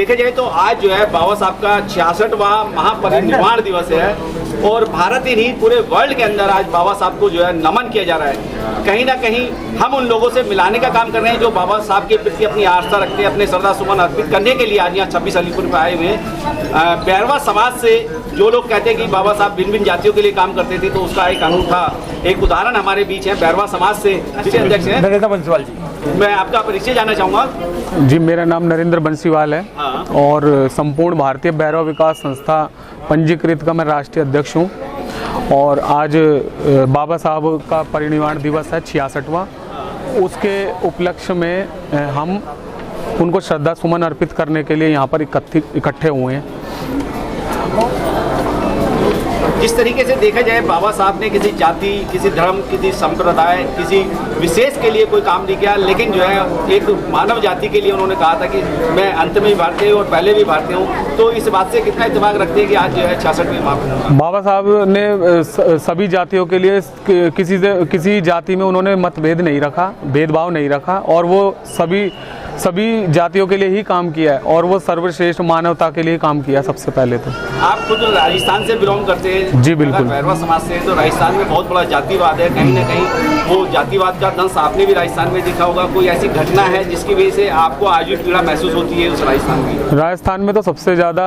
देखा जाए तो आज जो है बाबा साहब का 66वां महापरिनिर्वाण दिवस है और भारत ही नहीं पूरे वर्ल्ड के अंदर आज बाबा साहब को जो है नमन किया जा रहा है। कहीं ना कहीं हम उन लोगों से मिलाने का काम कर रहे हैं जो बाबा साहब के प्रति अपनी आस्था रखते हैं, अपने श्रद्धा सुमन अर्पित करने के लिए आज यहाँ 26 अलीपुर में आए हुए हैं। बैरवा समाज से जो लोग कहते हैं कि बाबा साहब भिन्न भिन्न जातियों के लिए काम करते थे, तो उसका एक अनूठा एक उदाहरण हमारे बीच है। बैरवा समाज से जिसके अध्यक्ष हैं नरेंद्र बंसीवाल जी। मैं आपका परिचय जानना चाहूँगा। जी, मेरा नाम नरेंद्र बंसीवाल है और संपूर्ण भारतीय बैरवा विकास संस्था पंजीकृत का मैं राष्ट्रीय अध्यक्ष हूँ। और आज बाबा साहब का परिनिर्वाण दिवस है 66वां। उसके उपलक्ष्य में हम उनको श्रद्धा सुमन अर्पित करने के लिए यहाँ पर इकट्ठे हुए हैं। जिस तरीके से देखा जाए बाबा साहब ने किसी जाति, किसी धर्म, किसी संप्रदाय, किसी विशेष के लिए कोई काम नहीं किया, लेकिन जो है एक मानव जाति के लिए उन्होंने कहा था कि मैं अंत में भी भारतीय और पहले भी भारतीय हूँ। तो इस बात से कितना इत्तेफाक रखते हैं कि आज जो है 66वीं महापरिनिर्वाण। बाबा साहब ने सभी जातियों के लिए किसी जाति में उन्होंने मतभेद नहीं रखा, भेदभाव नहीं रखा और वो सभी जातियों के लिए ही काम किया है और वो सर्वश्रेष्ठ मानवता के लिए काम किया। सबसे पहले तो आप खुद राजस्थान से बिलोंग करते हैं। जी बिल्कुल। बैरवा समाज से, तो राजस्थान में बहुत बड़ा जातिवाद है। कहीं ना कहीं वो जातिवाद का दंश आपने भी राजस्थान में देखा होगा। कोई ऐसी घटना है जिसकी वजह से आपको आज भी पीड़ा महसूस होती है उस राजस्थान में? राजस्थान में तो सबसे ज़्यादा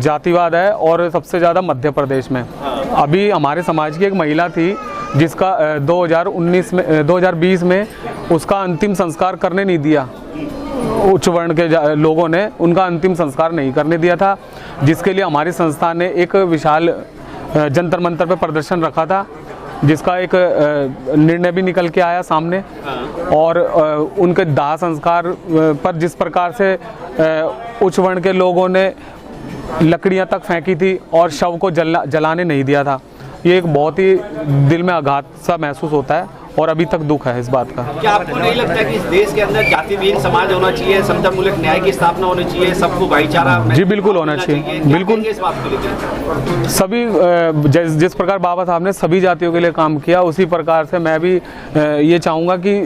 जातिवाद है और सबसे ज़्यादा मध्य प्रदेश में। अभी हमारे समाज की एक महिला थी जिसका 2020 में उसका अंतिम संस्कार करने नहीं दिया। उच्च वर्ण के लोगों ने उनका अंतिम संस्कार नहीं करने दिया था, जिसके लिए हमारी संस्था ने एक विशाल जंतर मंतर पर प्रदर्शन रखा था, जिसका एक निर्णय भी निकल के आया सामने। और उनके दाह संस्कार पर जिस प्रकार से उच्च वर्ण के लोगों ने लकड़ियां तक फेंकी थी और शव को जलाने नहीं दिया था, ये एक बहुत ही दिल में आघात सा महसूस होता है और अभी तक दुख है इस बात का। क्या आपको नहीं लगता कि इस देश के अंदर जाति विहीन समाज होना चाहिए, समतामूलक न्याय की स्थापना होनी चाहिए, सबको भाईचारा? जी बिल्कुल होना चाहिए, बिल्कुल। इस बात को लेकर सभी जिस प्रकार बाबा साहब ने सभी जातियों के लिए काम किया, उसी प्रकार से मैं भी ये चाहूँगा कि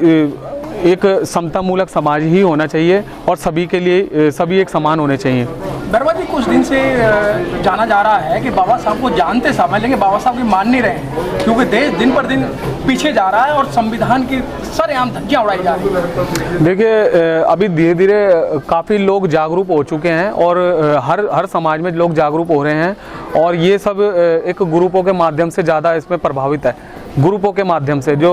एक समतामूलक समाज ही होना चाहिए और सभी के लिए सभी एक समान होने चाहिए। बैरवा जी, कुछ दिन से जाना जा रहा है कि बाबा साहब को जानते समय लेकिन बाबा साहब की मान नहीं रहे हैं, क्योंकि देश दिन पर दिन पीछे जा रहा है और संविधान की सरेआम धज्जियां उड़ाई जा रही है। देखिए, अभी धीरे धीरे काफ़ी लोग जागरूक हो चुके हैं और हर समाज में लोग जागरूक हो रहे हैं और ये सब एक ग्रुपों के माध्यम से ज़्यादा इसमें प्रभावित है। ग्रुपों के माध्यम से जो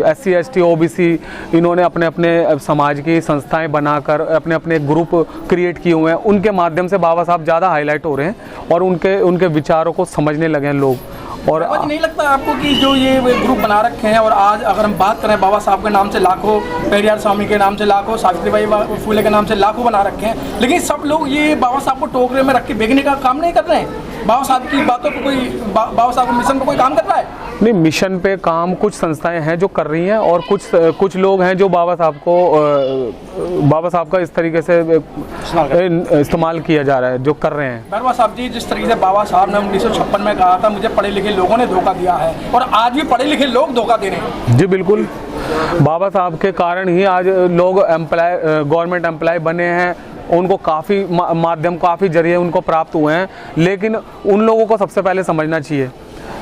SC ST OBC इन्होंने अपने अपने समाज की संस्थाएं बनाकर अपने अपने ग्रुप क्रिएट किए हुए हैं, उनके माध्यम से बाबा साहब ज़्यादा हाईलाइट हो रहे हैं और उनके विचारों को समझने लगे हैं लोग। और नहीं लगता आपको कि जो ये ग्रुप बना रखे हैं और आज अगर हम बात करें बाबा साहब के नाम से लाखों, पेरियार स्वामी के नाम से लाखों, सावित्रीबाई फुले के नाम से लाखों बना रखे हैं, लेकिन सब लोग ये बाबा साहब को टोकरे में रख के बेचने का काम नहीं कर रहे हैं? बाबा साहब की बातों पर कोई बाबा साहब के मिशन पर कोई काम कर रहा है? नहीं, मिशन पे काम कुछ संस्थाएं हैं जो कर रही हैं और कुछ लोग हैं जो बाबा साहब का इस तरीके से इस्तेमाल किया जा रहा है, जो कर रहे हैं। बैरवा साहब जी, जिस तरीके से बाबा साहब ने 1956 में कहा था मुझे पढ़े लिखे लोगों ने धोखा दिया है और आज भी पढ़े लिखे लोग धोखा दे रहे हैं। जी बिल्कुल, बाबा साहब के कारण ही आज लोग गवर्नमेंट एम्प्लॉय बने हैं, उनको काफ़ी माध्यम काफ़ी जरिए उनको प्राप्त हुए हैं। लेकिन उन लोगों को सबसे पहले समझना चाहिए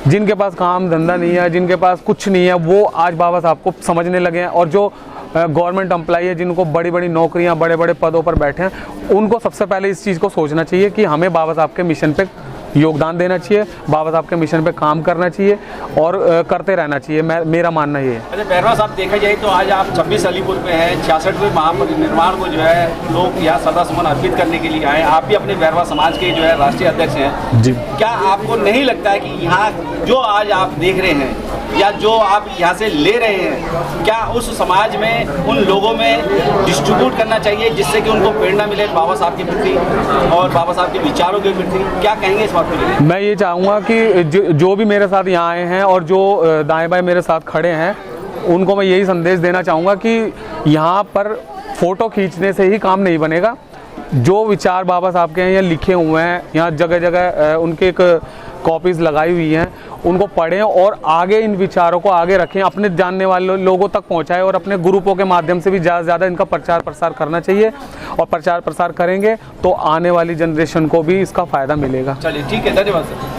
जिनके पास काम धंधा नहीं है, जिनके पास कुछ नहीं है, वो आज बाबा साहब को समझने लगे हैं। और जो गवर्नमेंट एम्प्लॉय है, जिनको बड़ी बड़ी नौकरियां, बड़े बड़े पदों पर बैठे हैं, उनको सबसे पहले इस चीज़ को सोचना चाहिए कि हमें बाबा साहब के मिशन पे योगदान देना चाहिए, बाबा साहब के मिशन पे काम करना चाहिए और करते रहना चाहिए। मेरा मानना ये है। अच्छा बैरवा साहब, देखा जाए तो आज आप 26 अलीपुर पे हैं, 66वें महापरिनिर्वाण को जो है लोग यहाँ श्रद्धा सुमन अर्पित करने के लिए आए। आप भी अपने बैरवा समाज के जो है राष्ट्रीय अध्यक्ष हैं जी। क्या आपको नहीं लगता है कि यहाँ जो आज आप देख रहे हैं या जो आप यहाँ से ले रहे हैं, क्या उस समाज में उन लोगों में डिस्ट्रीब्यूट करना चाहिए जिससे कि उनको प्रेरणा मिले बाबा साहब के प्रति और बाबा साहब के विचारों के प्रति? क्या कहेंगे इस बात को लेकर? मैं ये चाहूँगा कि जो भी मेरे साथ यहाँ आए हैं और जो दाएं बाएं मेरे साथ खड़े हैं, उनको मैं यही संदेश देना चाहूँगा कि यहाँ पर फ़ोटो खींचने से ही काम नहीं बनेगा। जो विचार बाबा साहब के हैं यहाँ लिखे हुए हैं, यहाँ जगह जगह उनके एक कॉपीज़ लगाई हुई हैं, उनको पढ़ें और आगे इन विचारों को आगे रखें, अपने जानने वाले लोगों तक पहुंचाएं और अपने ग्रुपों के माध्यम से भी ज़्यादा से ज़्यादा इनका प्रचार प्रसार करना चाहिए। और प्रचार प्रसार करेंगे तो आने वाली जनरेशन को भी इसका फ़ायदा मिलेगा। चलिए ठीक है, धन्यवाद सर।